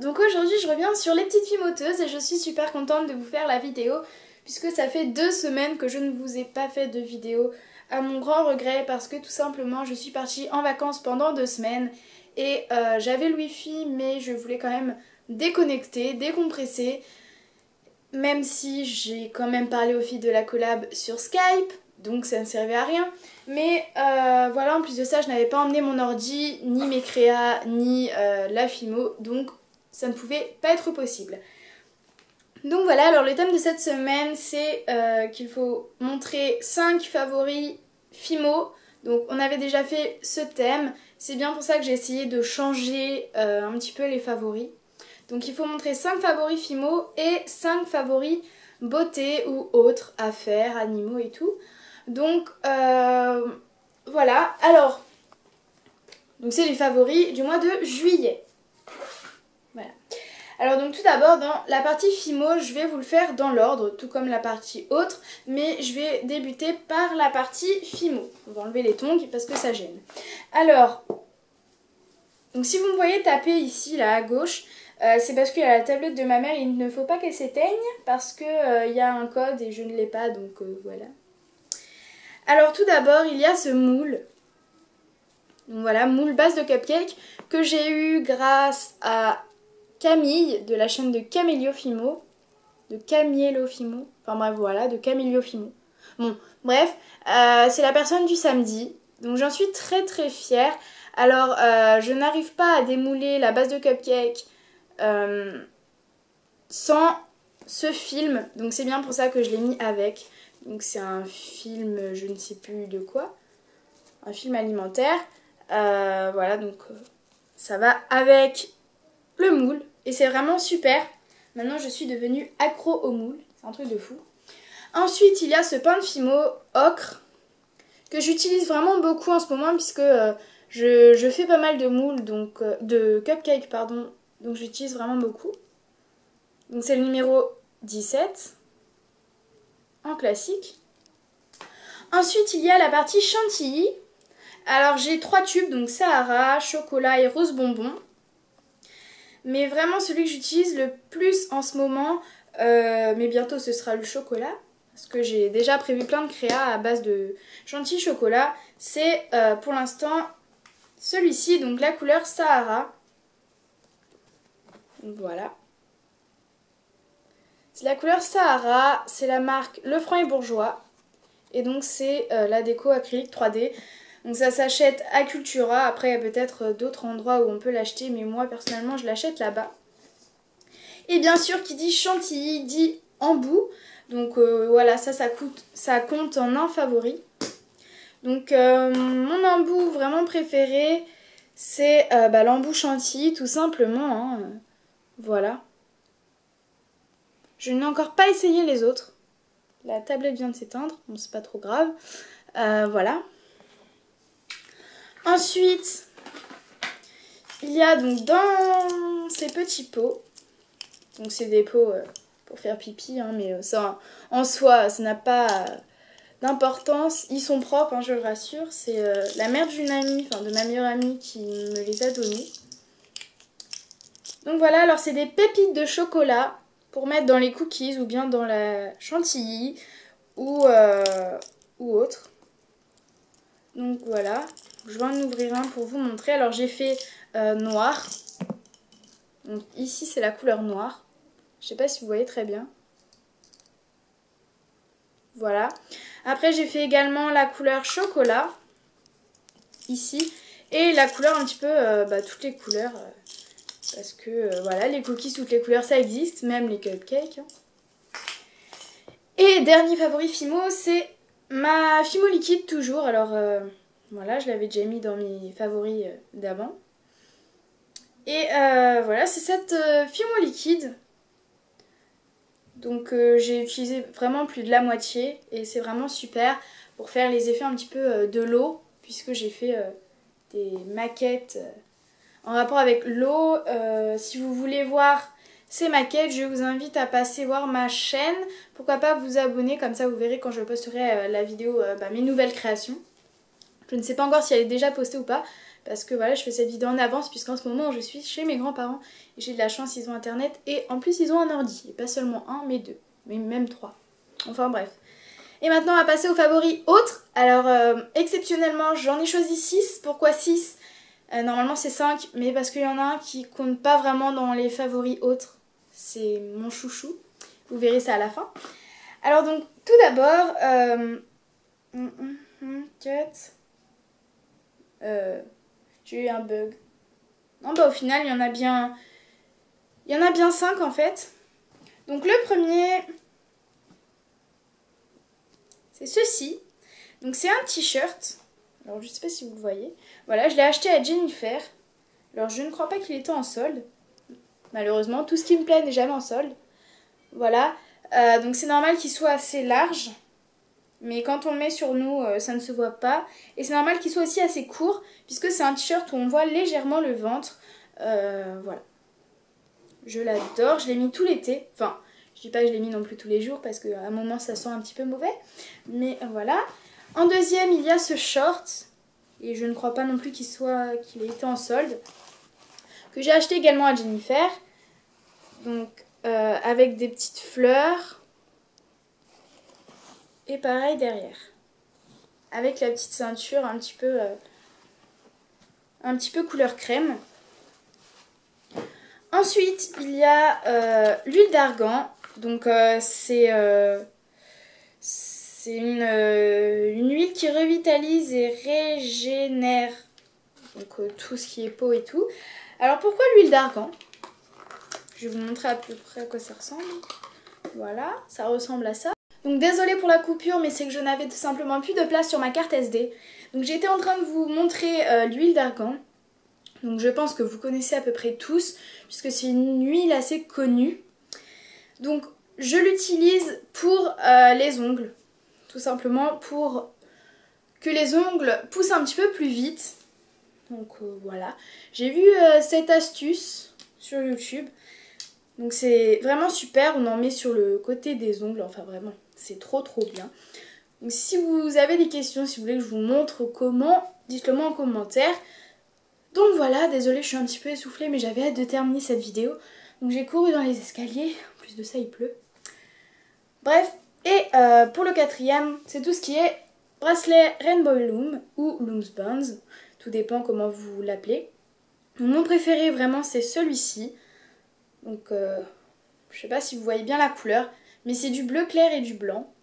Donc aujourd'hui je reviens sur les petites fimoteuses et je suis super contente de vous faire la vidéo puisque ça fait 2 semaines que je ne vous ai pas fait de vidéo à mon grand regret parce que tout simplement je suis partie en vacances pendant 2 semaines et j'avais le wifi mais je voulais quand même déconnecter, décompresser, même si j'ai quand même parlé aux filles de la collab sur Skype, donc ça ne servait à rien. Mais voilà, en plus de ça, je n'avais pas emmené mon ordi, ni mes créas, ni la Fimo, donc ça ne pouvait pas être possible. Donc voilà, alors le thème de cette semaine, c'est qu'il faut montrer 5 favoris Fimo. Donc on avait déjà fait ce thème, c'est bien pour ça que j'ai essayé de changer un petit peu les favoris. Donc il faut montrer 5 favoris Fimo et 5 favoris beauté ou autres, affaires, animaux et tout. Donc voilà, alors donc c'est les favoris du mois de juillet. Voilà. Alors donc tout d'abord dans la partie Fimo, je vais vous le faire dans l'ordre, tout comme la partie autre, mais je vais débuter par la partie Fimo. On va enlever les tongs parce que ça gêne. Alors, donc si vous me voyez taper ici là à gauche, c'est parce qu'il y a la tablette de ma mère, il ne faut pas qu'elle s'éteigne parce que y a un code et je ne l'ai pas, donc voilà. Alors tout d'abord, il y a ce moule. Donc voilà, moule base de cupcake que j'ai eu grâce à Camille de la chaîne de Camélio Fimo. De Camiello Fimo. Enfin bref, voilà, de Camélio Fimo. Bon, bref, c'est la personne du samedi. Donc j'en suis très très fière. Alors, je n'arrive pas à démouler la base de cupcake sans ce film. Donc c'est bien pour ça que je l'ai mis avec. Donc c'est un film, je ne sais plus de quoi. Un film alimentaire. Voilà, donc ça va avec le moule. Et c'est vraiment super. Maintenant, je suis devenue accro au moule. C'est un truc de fou. Ensuite, il y a ce pain de Fimo ocre que j'utilise vraiment beaucoup en ce moment puisque je fais pas mal de moules, donc de cupcakes, pardon. Donc j'utilise vraiment beaucoup. Donc c'est le numéro 17 en classique. Ensuite, il y a la partie chantilly. Alors j'ai 3 tubes, donc Sahara, chocolat et rose bonbon. Mais vraiment celui que j'utilise le plus en ce moment, mais bientôt ce sera le chocolat, parce que j'ai déjà prévu plein de créas à base de chantilly chocolat. C'est pour l'instant celui-ci, donc la couleur Sahara. Donc voilà. C'est la couleur Sahara, c'est la marque Lefranc et Bourgeois. Et donc c'est la déco acrylique 3D. Donc ça s'achète à Cultura, après il y a peut-être d'autres endroits où on peut l'acheter, mais moi personnellement je l'achète là-bas. Et bien sûr qui dit chantilly dit embout, donc voilà ça compte en un favori. Donc mon embout vraiment préféré c'est l'embout chantilly tout simplement, hein. Voilà. Je n'ai encore pas essayé les autres. La tablette vient de s'éteindre, bon c'est pas trop grave, voilà. Ensuite, il y a donc dans ces petits pots, donc c'est des pots pour faire pipi, hein, mais ça en soi, ça n'a pas d'importance. Ils sont propres, hein, je le rassure. C'est la mère d'une amie, enfin de ma meilleure amie qui me les a donnés. Donc voilà, alors c'est des pépites de chocolat pour mettre dans les cookies ou bien dans la chantilly ou autre. Donc voilà. Je vais en ouvrir un pour vous montrer. Alors j'ai fait noir. Donc ici c'est la couleur noire. Je sais pas si vous voyez très bien. Voilà. Après j'ai fait également la couleur chocolat. Ici. Et la couleur un petit peu, toutes les couleurs. Parce que voilà, les cookies toutes les couleurs ça existe. Même les cupcakes. Hein. Et dernier favori Fimo, c'est ma Fimo liquide toujours. Alors... voilà, je l'avais déjà mis dans mes favoris d'avant. Et voilà, c'est cette Fimo liquide. Donc j'ai utilisé vraiment plus de la moitié. Et c'est vraiment super pour faire les effets un petit peu de l'eau. Puisque j'ai fait des maquettes en rapport avec l'eau. Si vous voulez voir ces maquettes, je vous invite à passer voir ma chaîne. Pourquoi pas vous abonner, comme ça vous verrez quand je posterai la vidéo mes nouvelles créations. Je ne sais pas encore si elle est déjà postée ou pas, parce que voilà, je fais cette vidéo en avance puisqu'en ce moment je suis chez mes grands-parents et j'ai de la chance, ils ont internet et en plus ils ont un ordi, et pas seulement un mais deux, mais même trois. Enfin bref. Et maintenant on va passer aux favoris autres. Alors exceptionnellement j'en ai choisi 6. Pourquoi 6? Normalement c'est 5, mais parce qu'il y en a un qui compte pas vraiment dans les favoris autres. C'est mon chouchou. Vous verrez ça à la fin. Alors donc tout d'abord, j'ai eu un bug. Non bah au final il y en a bien 5 en fait. Donc le premier, c'est ceci. Donc c'est un t-shirt. Alors je sais pas si vous le voyez. Voilà, je l'ai acheté à Jennifer. Alors je ne crois pas qu'il était en solde. Malheureusement, tout ce qui me plaît n'est jamais en solde. Voilà. Donc c'est normal qu'il soit assez large. Mais quand on le met sur nous, ça ne se voit pas. Et c'est normal qu'il soit aussi assez court, puisque c'est un t-shirt où on voit légèrement le ventre. Voilà. Je l'adore, je l'ai mis tout l'été. Enfin, je dis pas que je l'ai mis non plus tous les jours, parce qu'à un moment ça sent un petit peu mauvais. Mais voilà. En deuxième, il y a ce short. Et je ne crois pas non plus qu'il ait été en solde. Que j'ai acheté également à Jennifer. Donc, avec des petites fleurs. Et pareil derrière. Avec la petite ceinture un petit peu couleur crème. Ensuite, il y a l'huile d'argan. Donc, c'est une huile qui revitalise et régénère donc, tout ce qui est peau et tout. Alors, pourquoi l'huile d'argan? Je vais vous montrer à peu près à quoi ça ressemble. Voilà, ça ressemble à ça. Donc désolée pour la coupure, mais c'est que je n'avais tout simplement plus de place sur ma carte SD. Donc j'étais en train de vous montrer l'huile d'argan. Donc je pense que vous connaissez à peu près tous, puisque c'est une huile assez connue. Donc je l'utilise pour les ongles. Tout simplement pour que les ongles poussent un petit peu plus vite. Donc voilà. J'ai vu cette astuce sur YouTube. Donc c'est vraiment super, on en met sur le côté des ongles, enfin vraiment, c'est trop bien. Donc si vous avez des questions, si vous voulez que je vous montre comment, dites-le moi en commentaire. Donc voilà, désolée je suis un petit peu essoufflée mais j'avais hâte de terminer cette vidéo. Donc j'ai couru dans les escaliers, en plus de ça il pleut. Bref, et pour le quatrième, c'est tout ce qui est bracelet Rainbow Loom ou Loom's Bands, tout dépend comment vous l'appelez. Mon préféré vraiment c'est celui-ci. Donc, je sais pas si vous voyez bien la couleur, mais c'est du bleu clair et du blanc.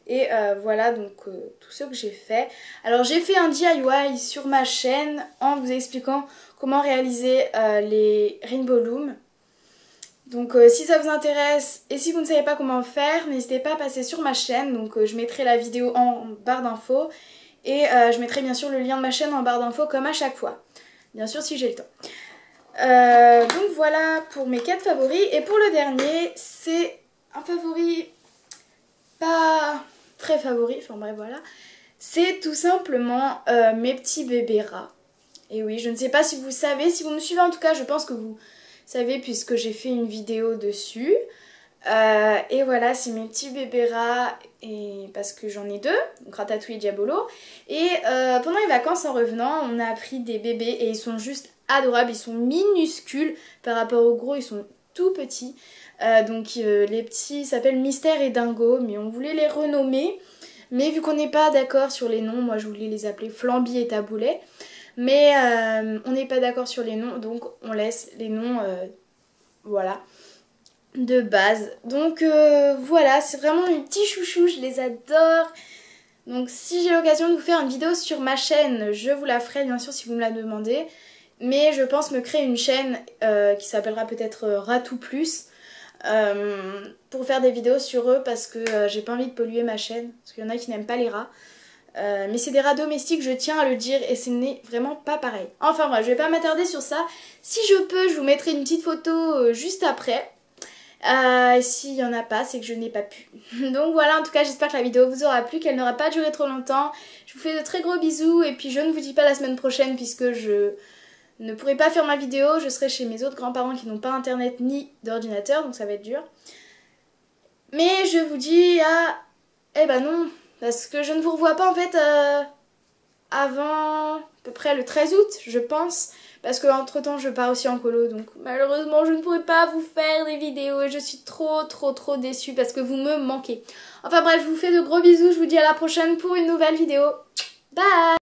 Et voilà donc tout ce que j'ai fait. Alors j'ai fait un DIY sur ma chaîne en vous expliquant comment réaliser les Rainbow Loom. Donc si ça vous intéresse et si vous ne savez pas comment faire, n'hésitez pas à passer sur ma chaîne. Donc je mettrai la vidéo en barre d'infos et je mettrai bien sûr le lien de ma chaîne en barre d'infos comme à chaque fois. Bien sûr si j'ai le temps. Donc voilà pour mes 4 favoris. Et pour le dernier, c'est un favori pas très favori, enfin bref voilà. C'est tout simplement mes petits bébés rats. Et oui, je ne sais pas si vous savez, si vous me suivez en tout cas, je pense que vous savez puisque j'ai fait une vidéo dessus. Et voilà, c'est mes petits bébés rats, et parce que j'en ai 2, donc Ratatouille et Diabolo. Et pendant les vacances en revenant, on a pris des bébés et ils sont juste adorables, ils sont minuscules par rapport aux gros, ils sont tout petits. Donc les petits s'appellent Mystère et Dingo, mais on voulait les renommer. Mais vu qu'on n'est pas d'accord sur les noms, moi je voulais les appeler Flamby et Taboulet. Mais on n'est pas d'accord sur les noms, donc on laisse les noms, voilà, de base. Donc voilà, c'est vraiment mes petits chouchous, je les adore. Donc si j'ai l'occasion de vous faire une vidéo sur ma chaîne, je vous la ferai bien sûr si vous me la demandez. Mais je pense me créer une chaîne qui s'appellera peut-être Ratou Plus pour faire des vidéos sur eux parce que j'ai pas envie de polluer ma chaîne. Parce qu'il y en a qui n'aiment pas les rats. Mais c'est des rats domestiques, je tiens à le dire, et ce n'est vraiment pas pareil. Enfin bref, je vais pas m'attarder sur ça. Si je peux, je vous mettrai une petite photo juste après. S'il n'y en a pas, c'est que je n'ai pas pu. Donc voilà, en tout cas j'espère que la vidéo vous aura plu, qu'elle n'aura pas duré trop longtemps. Je vous fais de très gros bisous et puis je ne vous dis pas la semaine prochaine puisque je ne pourrai pas faire ma vidéo. Je serai chez mes autres grands-parents qui n'ont pas internet ni d'ordinateur, donc ça va être dur. Mais je vous dis à... Eh ben non, parce que je ne vous revois pas en fait avant à peu près le 13 août, je pense. Parce qu'entre temps je pars aussi en colo, donc malheureusement je ne pourrai pas vous faire des vidéos et je suis trop déçue parce que vous me manquez. Enfin bref, je vous fais de gros bisous, je vous dis à la prochaine pour une nouvelle vidéo. Bye!